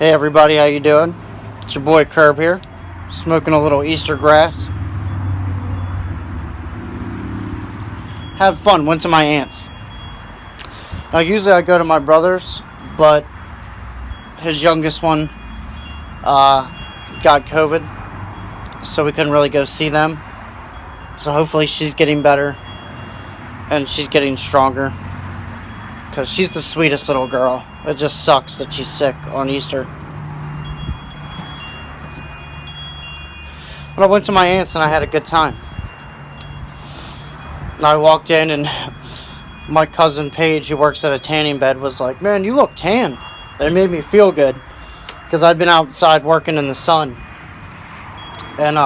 Hey everybody, how you doing? It's your boy Curb here, smoking a little Easter grass. Had fun, went to my aunt's. Now usually I go to my brother's, but his youngest one got COVID, so we couldn't really go see them. So hopefully she's getting better, and she's getting stronger, because she's the sweetest little girl. It just sucks that she's sick on Easter. But I went to my aunt's and I had a good time. And I walked in and my cousin Paige, who works at a tanning bed, was like, "Man, you look tan." And it made me feel good, because I'd been outside working in the sun. And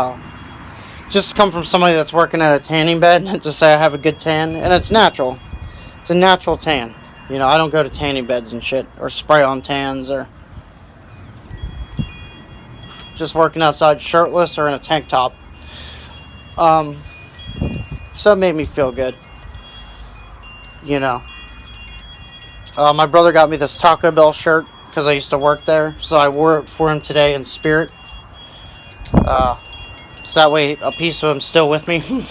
just to come from somebody that's working at a tanning bed to say I have a good tan, and it's natural. It's a natural tan. You know, I don't go to tanning beds and shit, or spray on tans, or just working outside shirtless or in a tank top. So it made me feel good. You know. My brother got me this Taco Bell shirt, because I used to work there, so I wore it for him today in spirit. So that way a piece of him's still with me,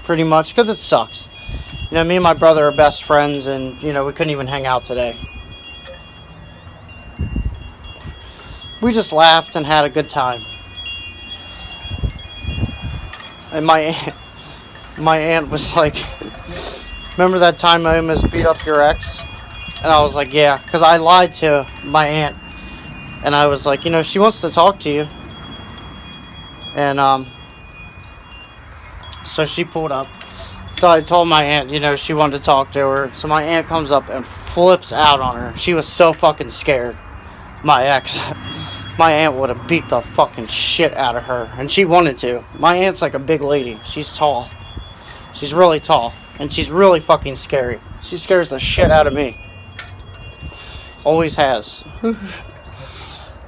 pretty much, because it sucks. You know, me and my brother are best friends, and, you know, we couldn't even hang out today. We just laughed and had a good time. And my aunt was like, "Remember that time I almost beat up your ex?" And I was like, "Yeah," because I lied to my aunt. And I was like, "You know, she wants to talk to you." And, so she pulled up. So I told my aunt, you know, she wanted to talk to her. So my aunt comes up and flips out on her. She was so fucking scared. My ex. My aunt would have beat the fucking shit out of her. And she wanted to. My aunt's like a big lady. She's tall. She's really tall. And she's really fucking scary. She scares the shit out of me. Always has.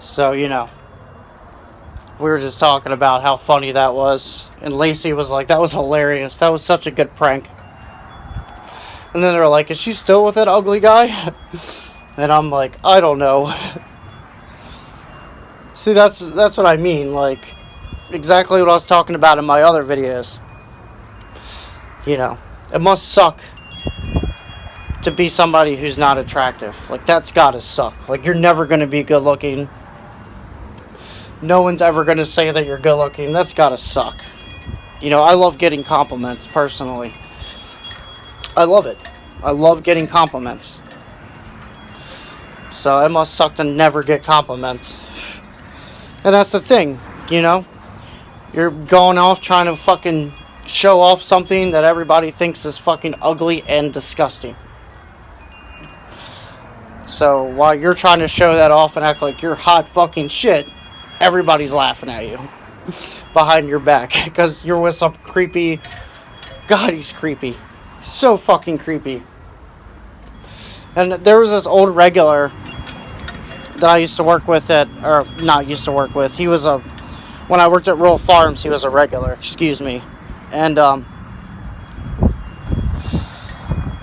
So, you know. We were just talking about how funny that was. And Lacey was like, "That was hilarious. That was such a good prank." And then they were like, "Is she still with that ugly guy?" And I'm like, "I don't know." See, that's what I mean. Like, exactly what I was talking about in my other videos. You know, it must suck to be somebody who's not attractive. Like, that's gotta suck. Like, you're never gonna be good looking. No one's ever going to say that you're good looking. That's got to suck. You know, I love getting compliments, personally. I love it. I love getting compliments. So it must suck to never get compliments. And that's the thing, you know? You're going off trying to fucking show off something that everybody thinks is fucking ugly and disgusting. So while you're trying to show that off and act like you're hot fucking shit, everybody's laughing at you behind your back because you're with some creepy. God, he's creepy. So fucking creepy. And there was this old regular that I used to work with or not used to work with. He was when I worked at Rural Farms, he was a regular, excuse me. And,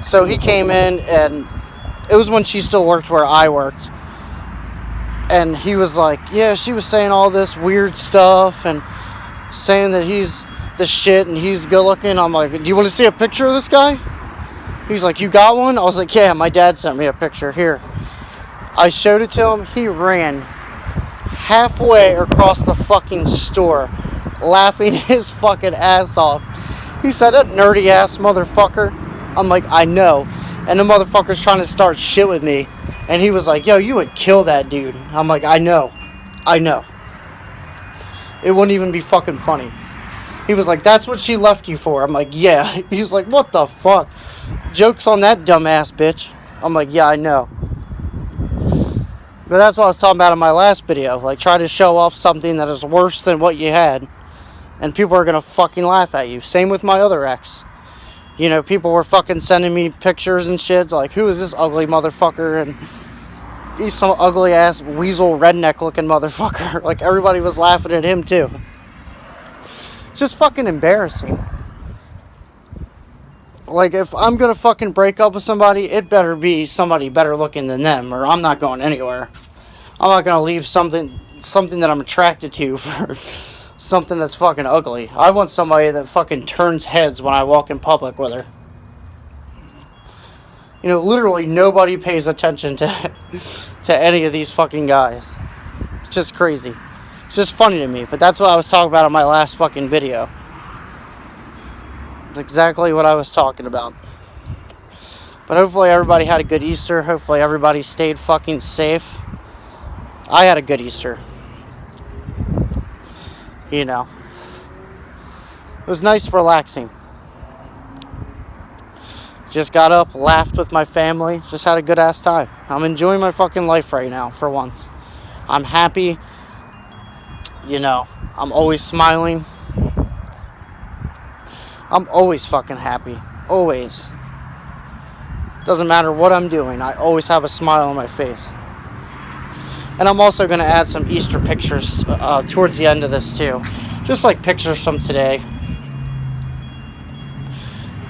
so he came in, and it was when she still worked where I worked. And he was like, "Yeah, she was saying all this weird stuff and saying that he's the shit and he's good looking." I'm like, "Do you want to see a picture of this guy?" He's like, "You got one?" I was like, "Yeah, my dad sent me a picture. Here." I showed it to him. He ran halfway across the fucking store, laughing his fucking ass off. He said, "That nerdy ass motherfucker." I'm like, "I know." And the motherfucker's trying to start shit with me. And he was like, "Yo, you would kill that dude." I'm like, I know. It wouldn't even be fucking funny. He was like, "That's what she left you for." I'm like, "Yeah." He was like, "What the fuck? Joke's on that dumbass bitch." I'm like, "Yeah, I know." But that's what I was talking about in my last video. Like, try to show off something that is worse than what you had, and people are gonna fucking laugh at you. Same with my other ex. You know, people were fucking sending me pictures and shit, like, "Who is this ugly motherfucker?" And he's some ugly ass weasel redneck looking motherfucker. Like, everybody was laughing at him too. Just fucking embarrassing. Like, if I'm gonna fucking break up with somebody, it better be somebody better looking than them, or I'm not going anywhere. I'm not gonna leave something that I'm attracted to for something that's fucking ugly. I want somebody that fucking turns heads when I walk in public with her. You know, literally nobody pays attention to any of these fucking guys. It's just crazy. It's just funny to me, but that's what I was talking about in my last fucking video. It's exactly what I was talking about. But hopefully everybody had a good Easter. Hopefully everybody stayed fucking safe. I had a good Easter. You know. It was nice, relaxing. Just got up, laughed with my family, just had a good ass time. I'm enjoying my fucking life right now, for once. I'm happy. You know, I'm always smiling. I'm always fucking happy. Always. Doesn't matter what I'm doing, I always have a smile on my face. And I'm also going to add some Easter pictures towards the end of this too. Just like pictures from today.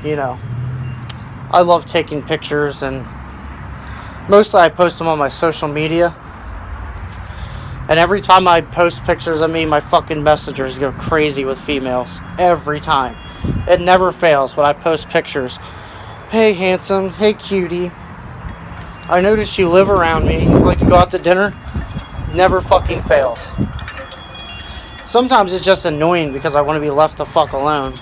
You know. I love taking pictures, and mostly I post them on my social media. And every time I post pictures of me, my fucking messengers go crazy with females. Every time. It never fails when I post pictures. Hey, handsome. Hey, cutie. I noticed you live around me. You like to go out to dinner? Never fucking fails. Sometimes it's just annoying because I want to be left the fuck alone.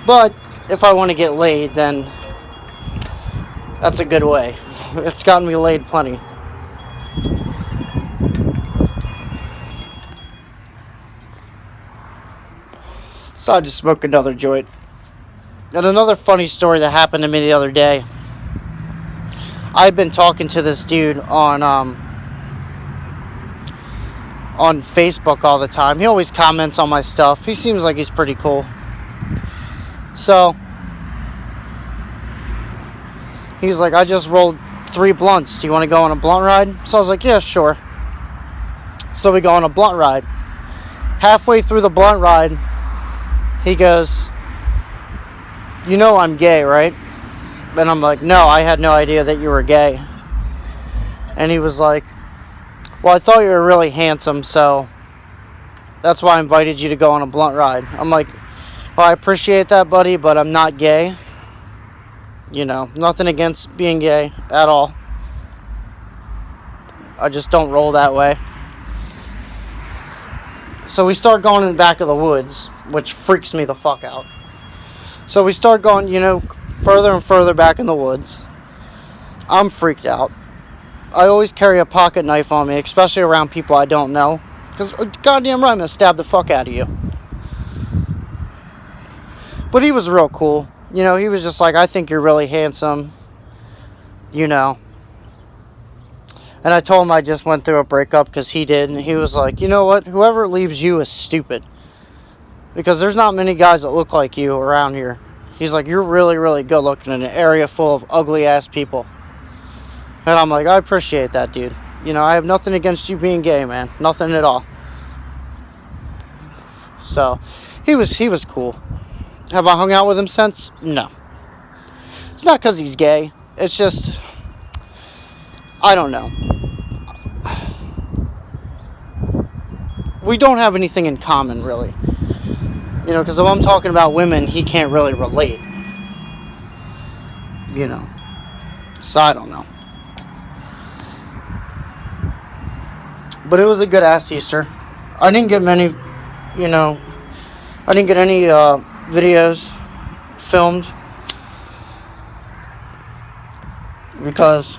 But if I want to get laid, then that's a good way. It's gotten me laid plenty. So I just smoked another joint. And another funny story that happened to me the other day. I've been talking to this dude on Facebook all the time. He always comments on my stuff. He seems like he's pretty cool. So he's like, I just rolled 3 blunts. Do you want to go on a blunt ride? So I was like, yeah, sure. So we go on a blunt ride. Halfway through the blunt ride, he goes, you know I'm gay, right? And I'm like, no, I had no idea that you were gay. And he was like, well, I thought you were really handsome, so that's why I invited you to go on a blunt ride. I'm like, well, I appreciate that, buddy, but I'm not gay. You know, nothing against being gay at all. I just don't roll that way. So we start going in the back of the woods, which freaks me the fuck out. So we start going, you know, further and further back in the woods. I'm freaked out. I always carry a pocket knife on me, especially around people I don't know. Because, goddamn right, I'm going to stab the fuck out of you. But he was real cool. You know, he was just like, I think you're really handsome. You know. And I told him I just went through a breakup because he did. And he was like, you know what? Whoever leaves you is stupid. Because there's not many guys that look like you around here. He's like, you're really, really good looking in an area full of ugly ass people. And I'm like, I appreciate that, dude. You know, I have nothing against you being gay, man. Nothing at all. So, he was cool. Have I hung out with him since? No. It's not because he's gay. It's just, I don't know. We don't have anything in common, really. You know, because if I'm talking about women, he can't really relate. You know. So, I don't know. But it was a good ass Easter. I didn't get many, you know, I didn't get any videos filmed. Because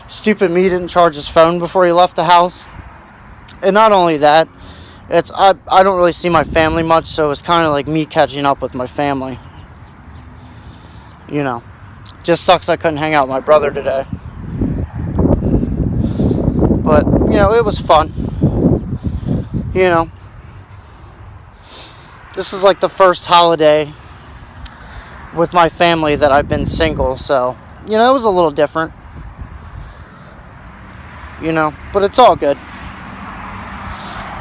stupid me didn't charge his phone before he left the house. And not only that, it's I don't really see my family much, so it's kind of like me catching up with my family. You know. Just sucks I couldn't hang out with my brother today. But, you know, it was fun. You know. This is like the first holiday with my family that I've been single, so, you know, it was a little different. You know, but it's all good.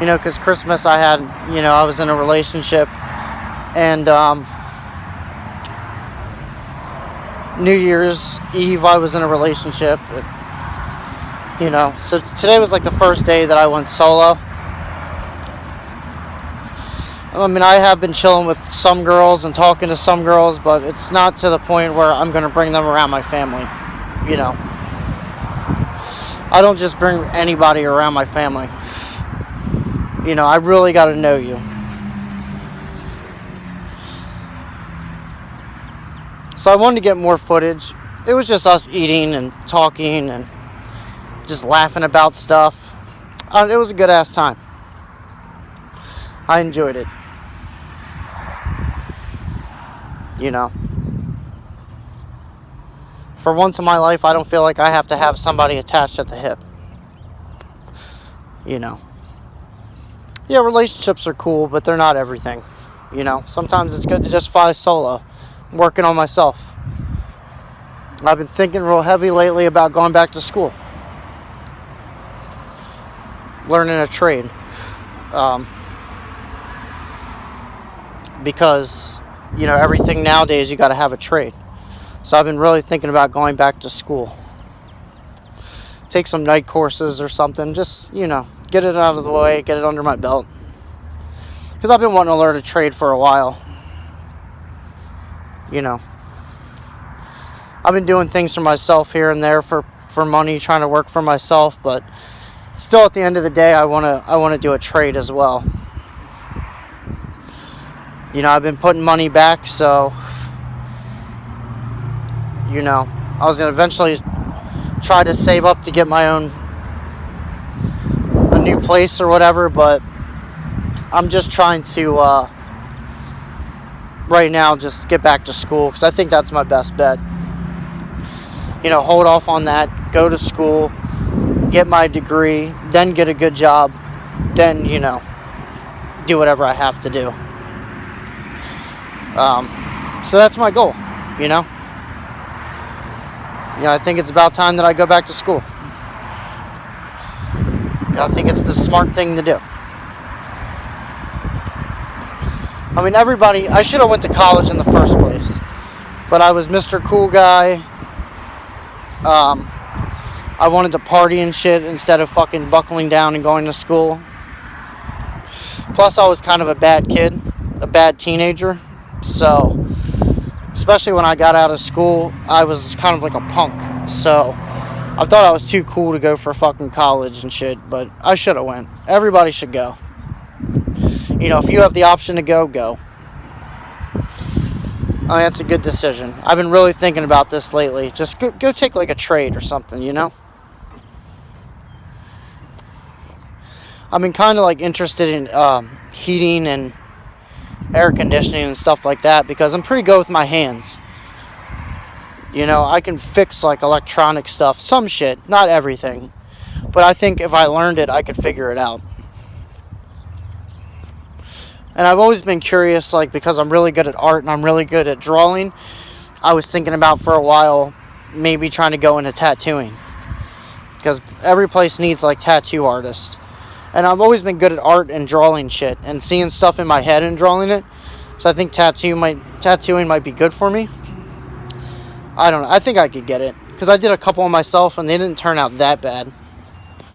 You know, because Christmas I had, you know, I was in a relationship, and New Year's Eve I was in a relationship. You know, so today was like the first day that I went solo. I mean, I have been chilling with some girls and talking to some girls, but it's not to the point where I'm going to bring them around my family. You know, I don't just bring anybody around my family. You know, I really got to know you. So I wanted to get more footage. It was just us eating and talking and just laughing about stuff. It was a good ass time. I enjoyed it. You know, for once in my life, I don't feel like I have to have somebody attached at the hip. You know, yeah, relationships are cool, but they're not everything. You know, sometimes it's good to just fly solo. I'm working on myself. I've been thinking real heavy lately about going back to school, learning a trade, because you know, everything nowadays you got to have a trade. So I've been really thinking about going back to school. Take some night courses or something. Just, you know, get it out of the way, get it under my belt. Because I've been wanting to learn a trade for a while. You know, I've been doing things for myself here and there for money, trying to work for myself, but still at the end of the day, I want to do a trade as well. You know, I've been putting money back, so, you know, I was going to eventually try to save up to get my own, a new place or whatever, but I'm just trying to, right now, just get back to school, because I think that's my best bet. You know, hold off on that, go to school, get my degree, then get a good job, then, you know, do whatever I have to do. So that's my goal, you know. Yeah, I think it's about time that I go back to school. I think it's the smart thing to do. I mean, I should have went to college in the first place, but I was Mr. Cool Guy. I wanted to party and shit instead of fucking buckling down and going to school. Plus, I was kind of a bad kid, a bad teenager. So, especially when I got out of school, I was kind of like a punk. So, I thought I was too cool to go for fucking college and shit, but I should have went. Everybody should go. You know, if you have the option to go, go. I mean, that's a good decision. I've been really thinking about this lately. Just go take like a trade or something, you know? I've been kind of like interested in heating and air conditioning and stuff like that because I'm pretty good with my hands. You know, I can fix like electronic stuff, some shit, not everything. But I think if I learned it, I could figure it out. And I've always been curious, like, because I'm really good at art and I'm really good at drawing, I was thinking about for a while maybe trying to go into tattooing. Because every place needs, like, tattoo artists. And I've always been good at art and drawing shit and seeing stuff in my head and drawing it. So I think tattooing might be good for me. I don't know. I think I could get it. Because I did a couple of myself and they didn't turn out that bad.